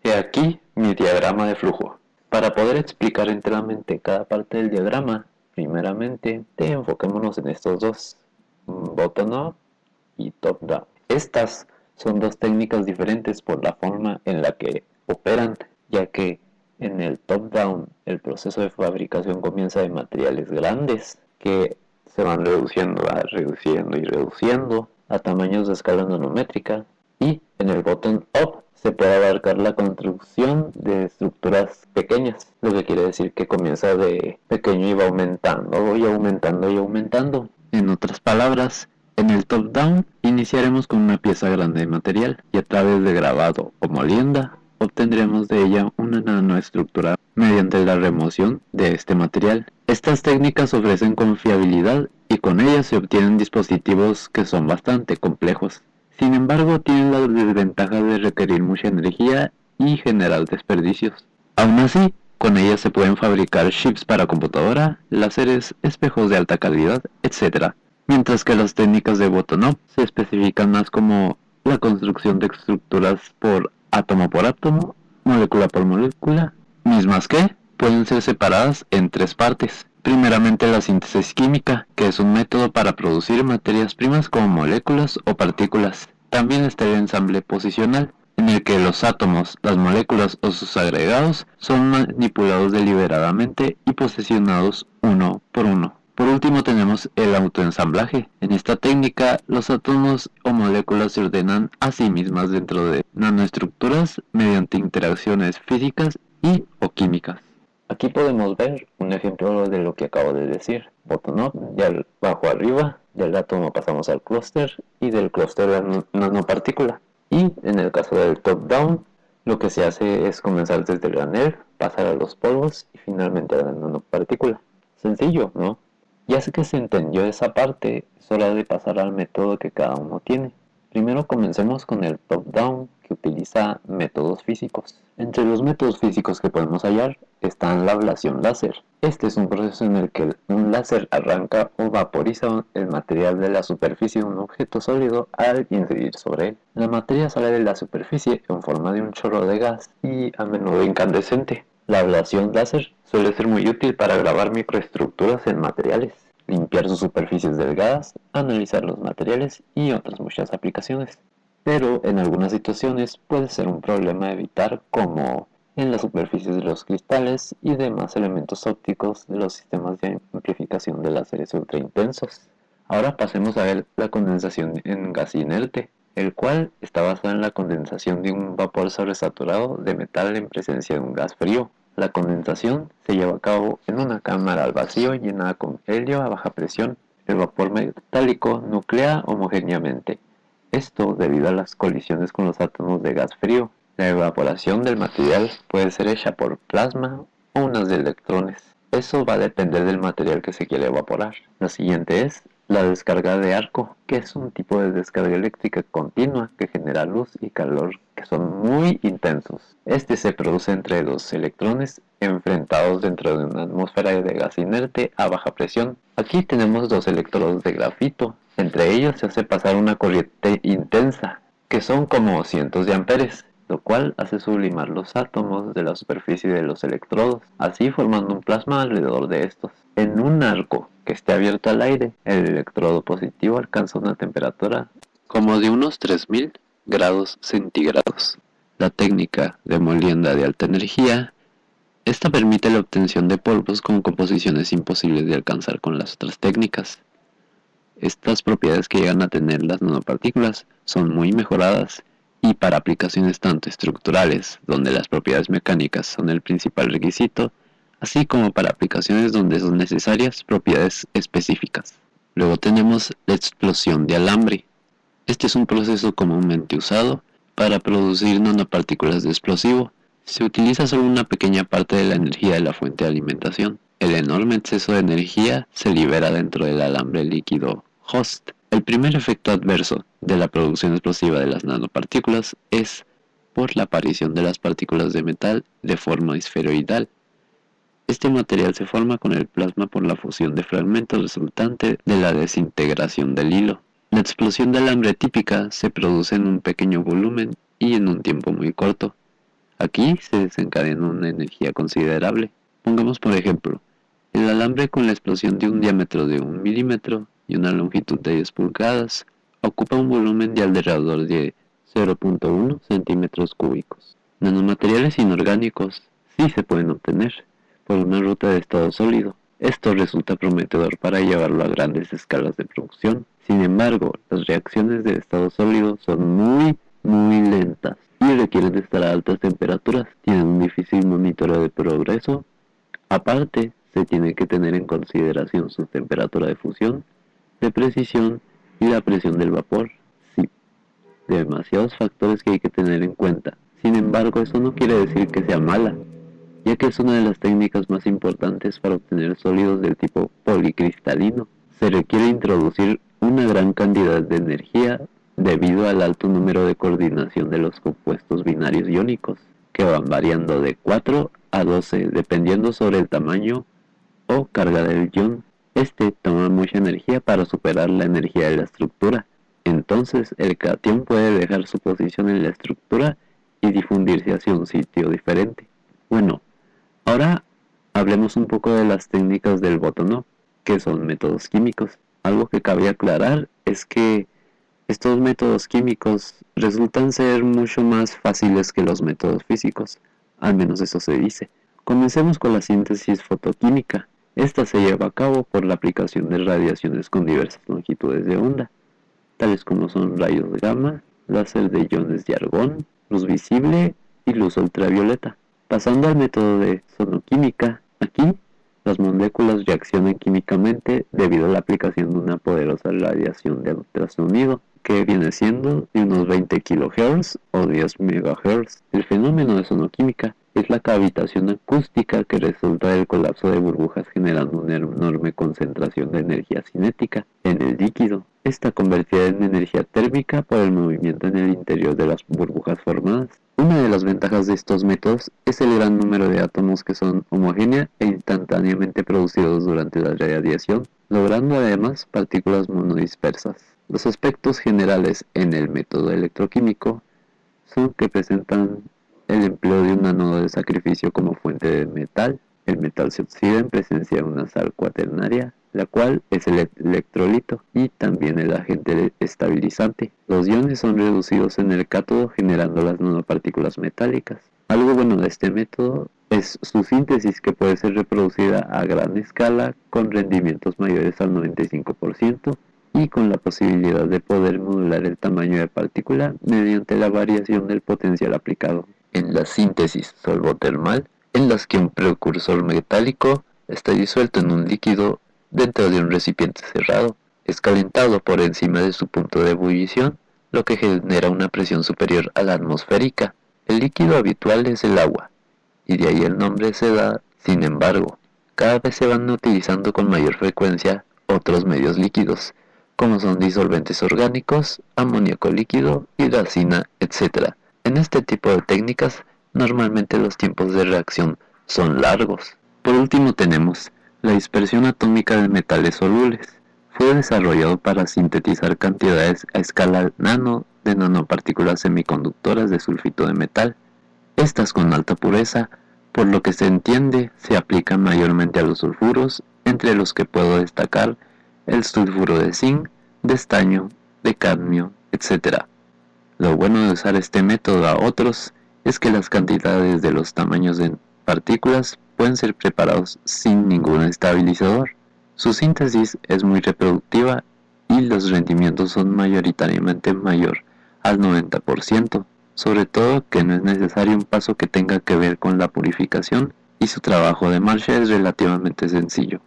He aquí mi diagrama de flujo. Para poder explicar enteramente cada parte del diagrama, primeramente enfoquémonos en estos dos, bottom-up y top-down. Estas son dos técnicas diferentes por la forma en la que operan, ya que en el top-down el proceso de fabricación comienza de materiales grandes que se van reduciendo a tamaños de escala nanométrica, y en el bottom-up se puede abarcar la construcción de estructuras pequeñas, lo que quiere decir que comienza de pequeño y va aumentando y aumentando y aumentando. En otras palabras, en el top-down iniciaremos con una pieza grande de material y a través de grabado o molienda obtendremos de ella una nanoestructura mediante la remoción de este material. Estas técnicas ofrecen confiabilidad y con ellas se obtienen dispositivos que son bastante complejos. Sin embargo, tienen la desventaja de requerir mucha energía y generar desperdicios. Aún así, con ellas se pueden fabricar chips para computadora, láseres, espejos de alta calidad, etc. Mientras que las técnicas de bottom-up se especifican más como la construcción de estructuras por átomo, molécula por molécula, mismas que pueden ser separadas en tres partes. Primeramente la síntesis química, que es un método para producir materias primas como moléculas o partículas. También está el ensamble posicional, en el que los átomos, las moléculas o sus agregados son manipulados deliberadamente y posicionados uno por uno. Por último tenemos el autoensamblaje. En esta técnica, los átomos o moléculas se ordenan a sí mismas dentro de nanoestructuras mediante interacciones físicas y o químicas. Aquí podemos ver un ejemplo de lo que acabo de decir. Bottom-up, de abajo arriba, del átomo pasamos al clúster y del clúster a la nanopartícula. Y en el caso del top-down, lo que se hace es comenzar desde el granel, pasar a los polvos y finalmente a la nanopartícula. Sencillo, ¿no? Ya sé que se entendió esa parte, es hora de pasar al método que cada uno tiene. Primero comencemos con el top-down, que utiliza métodos físicos. Entre los métodos físicos que podemos hallar están la ablación láser. Este es un proceso en el que un láser arranca o vaporiza el material de la superficie de un objeto sólido al incidir sobre él. La materia sale de la superficie en forma de un chorro de gas y a menudo incandescente. La ablación láser suele ser muy útil para grabar microestructuras en materiales, limpiar sus superficies delgadas, analizar los materiales y otras muchas aplicaciones. Pero en algunas situaciones puede ser un problema evitar, como en las superficies de los cristales y demás elementos ópticos de los sistemas de amplificación de láseres ultraintensos. Ahora pasemos a ver la condensación en gas inerte, el cual está basado en la condensación de un vapor sobresaturado de metal en presencia de un gas frío. La condensación se lleva a cabo en una cámara al vacío llenada con helio a baja presión. El vapor metálico nuclea homogéneamente. Esto debido a las colisiones con los átomos de gas frío. La evaporación del material puede ser hecha por plasma o unas de electrones. Eso va a depender del material que se quiere evaporar. La siguiente es la descarga de arco, que es un tipo de descarga eléctrica continua que genera luz y calor que son muy intensos. Este se produce entre dos electrones enfrentados dentro de una atmósfera de gas inerte a baja presión. Aquí tenemos dos electrodos de grafito. Entre ellos se hace pasar una corriente intensa, que son como cientos de amperes, lo cual hace sublimar los átomos de la superficie de los electrodos, así formando un plasma alrededor de estos. En un arco que esté abierto al aire, el electrodo positivo alcanza una temperatura como de unos 3000 grados centígrados. La técnica de molienda de alta energía, esta permite la obtención de polvos con composiciones imposibles de alcanzar con las otras técnicas. Estas propiedades que llegan a tener las nanopartículas son muy mejoradas y para aplicaciones tanto estructurales, donde las propiedades mecánicas son el principal requisito, así como para aplicaciones donde son necesarias propiedades específicas. Luego tenemos la explosión de alambre. Este es un proceso comúnmente usado para producir nanopartículas de explosivo. Se utiliza solo una pequeña parte de la energía de la fuente de alimentación. El enorme exceso de energía se libera dentro del alambre líquido host. El primer efecto adverso de la producción explosiva de las nanopartículas es por la aparición de las partículas de metal de forma esferoidal. Este material se forma con el plasma por la fusión de fragmentos resultante de la desintegración del hilo. La explosión de alambre típica se produce en un pequeño volumen y en un tiempo muy corto. aquí se desencadena una energía considerable. Pongamos por ejemplo, el alambre con la explosión de un diámetro de 1 milímetro y una longitud de 10 pulgadas ocupa un volumen de alrededor de 0.1 centímetros cúbicos. Nanomateriales inorgánicos sí se pueden obtener por una ruta de estado sólido. Esto resulta prometedor para llevarlo a grandes escalas de producción. Sin embargo, las reacciones del estado sólido son muy lentas y requieren estar a altas temperaturas. Tienen un difícil monitoreo de progreso. Aparte, se tiene que tener en consideración su temperatura de fusión, de precisión y la presión del vapor. Sí, demasiados factores que hay que tener en cuenta. Sin embargo, eso no quiere decir que sea mala, ya que es una de las técnicas más importantes para obtener sólidos del tipo policristalino. Se requiere introducir una gran cantidad de energía debido al alto número de coordinación de los compuestos binarios iónicos, que van variando de 4 a 12 dependiendo sobre el tamaño o carga del ion. Este toma mucha energía para superar la energía de la estructura. Entonces el cation puede dejar su posición en la estructura y difundirse hacia un sitio diferente. Bueno, ahora hablemos un poco de las técnicas del botón-up, que son métodos químicos. Algo que cabe aclarar es que estos métodos químicos resultan ser mucho más fáciles que los métodos físicos, al menos eso se dice. Comencemos con la síntesis fotoquímica. Esta se lleva a cabo por la aplicación de radiaciones con diversas longitudes de onda, tales como son rayos gamma, láser de iones de argón, luz visible y luz ultravioleta. Pasando al método de sonoquímica, aquí las moléculas reaccionan químicamente debido a la aplicación de una poderosa radiación de ultrasonido, que viene siendo de unos 20 kHz o 10 MHz. El fenómeno de sonoquímica es la cavitación acústica que resulta del colapso de burbujas generando una enorme concentración de energía cinética en el líquido. Esta convertida en energía térmica por el movimiento en el interior de las burbujas formadas. Una de las ventajas de estos métodos es el gran número de átomos que son homogénea e instantáneamente producidos durante la radiación, logrando además partículas monodispersas. Los aspectos generales en el método electroquímico son que presentan el empleo de un ánodo de sacrificio como fuente de metal. El metal se oxida en presencia de una sal cuaternaria, la cual es el electrolito y también el agente estabilizante. Los iones son reducidos en el cátodo generando las nanopartículas metálicas. Algo bueno de este método es su síntesis, que puede ser reproducida a gran escala con rendimientos mayores al 95% y con la posibilidad de poder modular el tamaño de partícula mediante la variación del potencial aplicado. En la síntesis solvotermal, en las que un precursor metálico está disuelto en un líquido dentro de un recipiente cerrado, es calentado por encima de su punto de ebullición, lo que genera una presión superior a la atmosférica. El líquido habitual es el agua, y de ahí el nombre se da. Sin embargo, cada vez se van utilizando con mayor frecuencia otros medios líquidos, como son disolventes orgánicos, amoníaco líquido, hidracina, etc. En este tipo de técnicas, normalmente los tiempos de reacción son largos. Por último tenemos la dispersión atómica de metales solubles. Fue desarrollado para sintetizar cantidades a escala nano de nanopartículas semiconductoras de sulfito de metal. Estas con alta pureza, por lo que se entiende, se aplican mayormente a los sulfuros, entre los que puedo destacar el sulfuro de zinc, de estaño, de cadmio, etc. Lo bueno de usar este método a otros es que las cantidades de los tamaños de partículas pueden ser preparados sin ningún estabilizador. Su síntesis es muy reproductiva y los rendimientos son mayoritariamente mayor al 90%, sobre todo que no es necesario un paso que tenga que ver con la purificación y su trabajo de marcha es relativamente sencillo.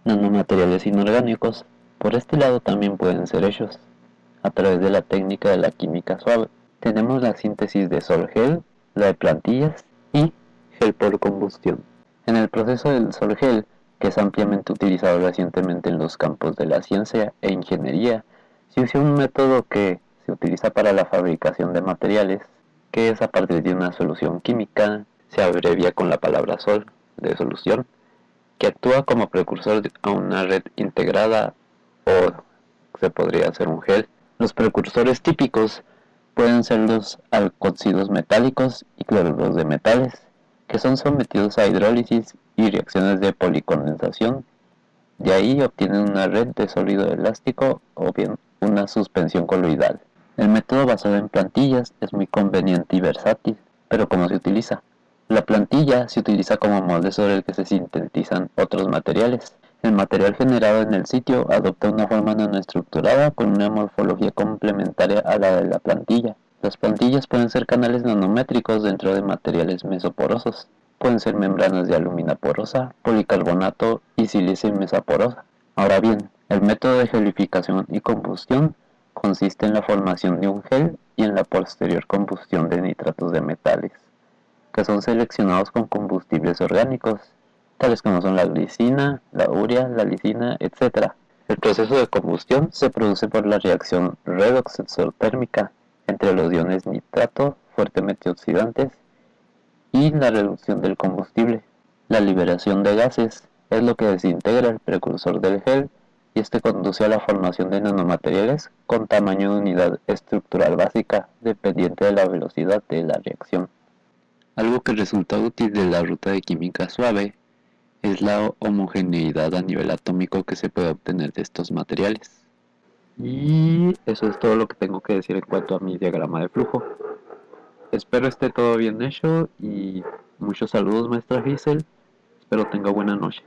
Nanomateriales inorgánicos, por este lado, también pueden ser hechos a través de la técnica de la química suave. Tenemos la síntesis de sol-gel, la de plantillas y gel por combustión. En el proceso del sol-gel, que es ampliamente utilizado recientemente en los campos de la ciencia e ingeniería, se usa un método que se utiliza para la fabricación de materiales, que es a partir de una solución química, se abrevia con la palabra sol, de solución, que actúa como precursor a una red integrada o se podría hacer un gel. Los precursores típicos pueden ser los alcoxidos metálicos y cloruros de metales, que son sometidos a hidrólisis y reacciones de policondensación. De ahí obtienen una red de sólido elástico o bien una suspensión coloidal. El método basado en plantillas es muy conveniente y versátil, pero ¿cómo se utiliza? La plantilla se utiliza como molde sobre el que se sintetizan otros materiales. El material generado en el sitio adopta una forma nanoestructurada con una morfología complementaria a la de la plantilla. Las plantillas pueden ser canales nanométricos dentro de materiales mesoporosos. Pueden ser membranas de alúmina porosa, policarbonato y silicio mesoporosa. Ahora bien, el método de gelificación y combustión consiste en la formación de un gel y en la posterior combustión de nitratos de metales, que son seleccionados con combustibles orgánicos, tales como son la glicina, la urea, la lisina, etc. El proceso de combustión se produce por la reacción redox exotérmica entre los iones nitrato, fuertemente oxidantes, y la reducción del combustible. La liberación de gases es lo que desintegra el precursor del gel y este conduce a la formación de nanomateriales con tamaño de unidad estructural básica dependiente de la velocidad de la reacción. Algo que resulta útil de la ruta de química suave es la homogeneidad a nivel atómico que se puede obtener de estos materiales. Y eso es todo lo que tengo que decir en cuanto a mi diagrama de flujo. Espero esté todo bien hecho y muchos saludos, maestra Giselle. Espero tenga buena noche.